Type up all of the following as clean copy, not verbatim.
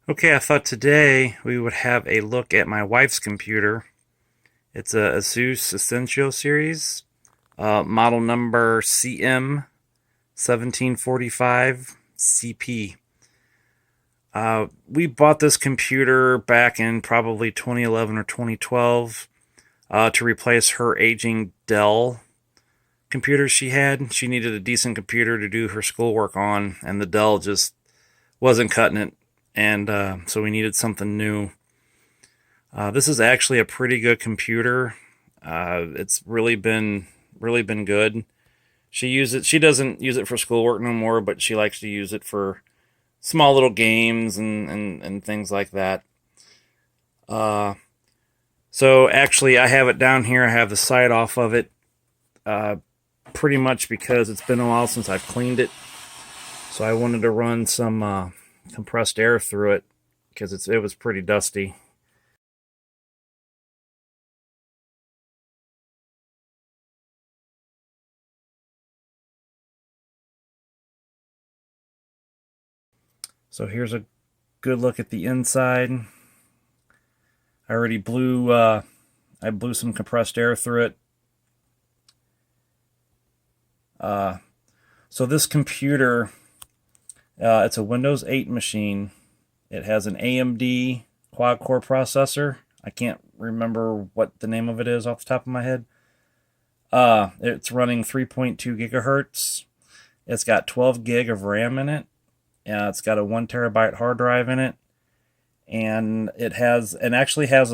Okay, I thought today we would have a look at my wife's computer. It's a Asus Essentio Series, model number CM 1745 CP. We bought this computer back in probably 2011 or 2012 to replace her aging Dell computer she had. She needed a decent computer to do her schoolwork on, and the Dell just wasn't cutting it. And so we needed something new. This is actually a pretty good computer. It's really been good. She doesn't use it for schoolwork no more, but she likes to use it for small little games and things like that. Uh, so actually, I have it down here. I have the side off of it, uh, pretty much because it's been a while since I've cleaned it. So I wanted to run some compressed air through it because it was pretty dusty. So here's a good look at the inside. I already I blew some compressed air through it. Uh, so this computer, it's a Windows 8 machine. It has an AMD quad core processor. I can't remember what the name of it is off the top of my head. It's running 3.2 gigahertz. It's got 12 gig of RAM in it. It's got a 1 terabyte hard drive in it, and actually has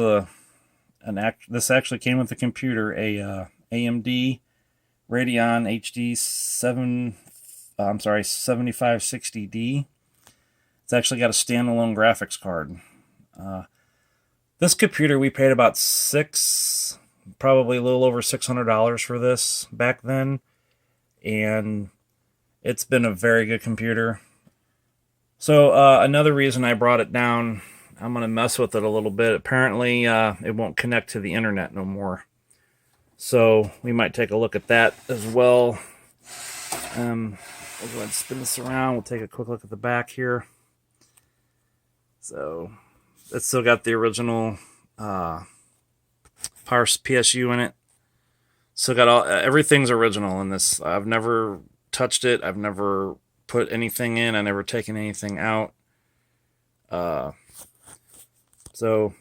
this actually came with the computer, a AMD Radeon HD 7560D. It's actually got a standalone graphics card. Uh, this computer we paid about probably a little over $600 for this back then, and it's been a very good computer. So another reason I brought it down, I'm going to mess with it a little bit. Apparently, it won't connect to the internet no more. So we might take a look at that as well. I'll go ahead and spin this around. We'll take a quick look at the back here. So it's still got the original Power PSU in it. Still got everything's original in this. I've never touched it. I've never put anything in. I never taken anything out. Uh, so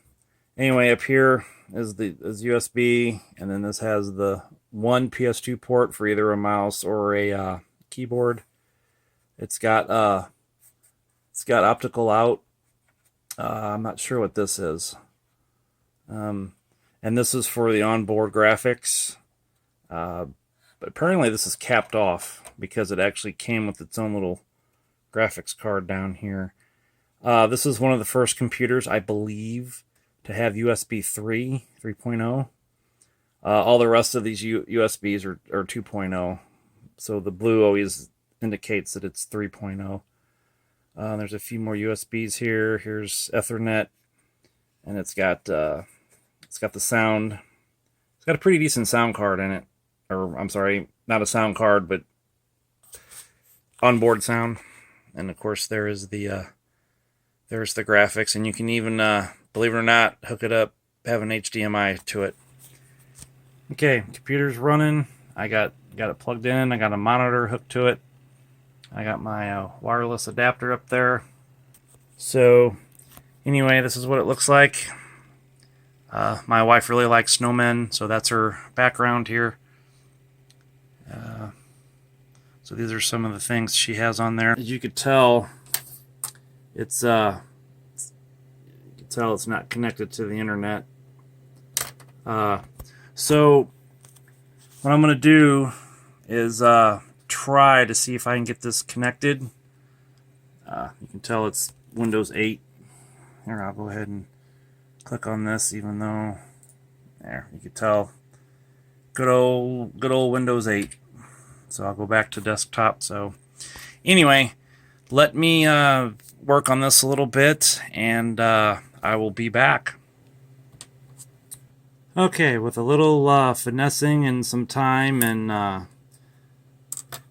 anyway, up here is USB, and then this has the one PS2 port for either a mouse or a keyboard. It's got optical out. I'm not sure what this is. And this is for the onboard graphics. But apparently this is capped off because it actually came with its own little graphics card down here. This is one of the first computers, I believe, to have USB 3.0. All the rest of these USBs are 2.0. So the blue always indicates that it's 3.0. There's a few more USBs here. Here's Ethernet, and it's got the sound. It's got a pretty decent sound card in it. Or I'm sorry, not a sound card, but onboard sound. And of course, there's the graphics, and you can even, believe it or not, hook it up, have an HDMI to it. Okay, computer's running. I got it plugged in. I got a monitor hooked to it. I got my wireless adapter up there. So anyway, this is what it looks like. My wife really likes snowmen, so that's her background here. So these are some of the things she has on there. As you could tell, it's not connected to the internet. So what I'm going to do is try to see if I can get this connected. You can tell it's Windows 8. Here, I'll go ahead and click on this, even though there you can tell good old Windows 8. So I'll go back to desktop. So anyway, let me work on this a little bit, and I will be back. Okay, with a little finessing and some time and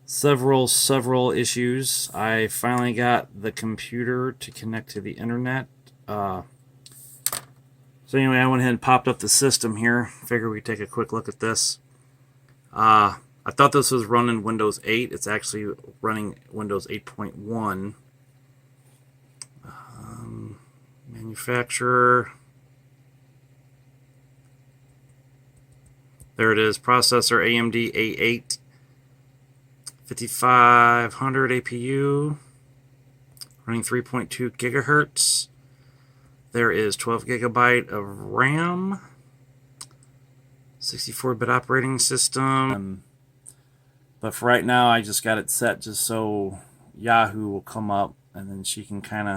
several issues. I finally got the computer to connect to the internet. So anyway, I went ahead and popped up the system here. Figure we'd take a quick look at this. I thought this was running Windows 8. It's actually running Windows 8.1. Manufacturer. There it is. Processor AMD A8 5500 APU. Running 3.2 gigahertz. There is 12 gigabyte of RAM. 64-bit operating system. But for right now, I just got it set just so Yahoo will come up, and then she can kind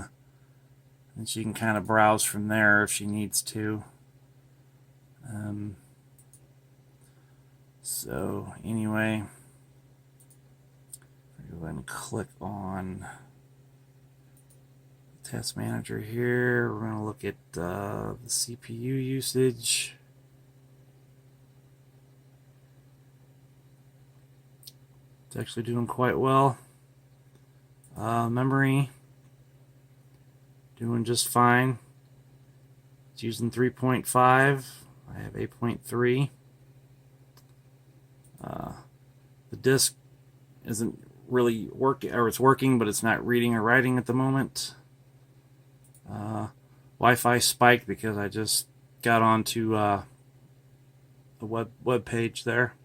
of browse from there if she needs to. So anyway, go ahead and click on Test Manager here. We're going to look at the CPU usage. It's actually doing quite well. Memory, doing just fine. It's using 3.5. I have 8.3. The disk isn't really working, or it's working, but it's not reading or writing at the moment. Wi-Fi spiked because I just got onto a web page there,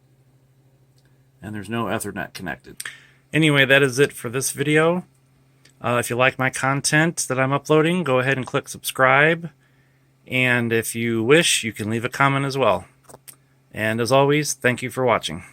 and there's no Ethernet connected. Anyway, that is it for this video. If you like my content that I'm uploading, go ahead and click subscribe. And if you wish, you can leave a comment as well. And as always, thank you for watching.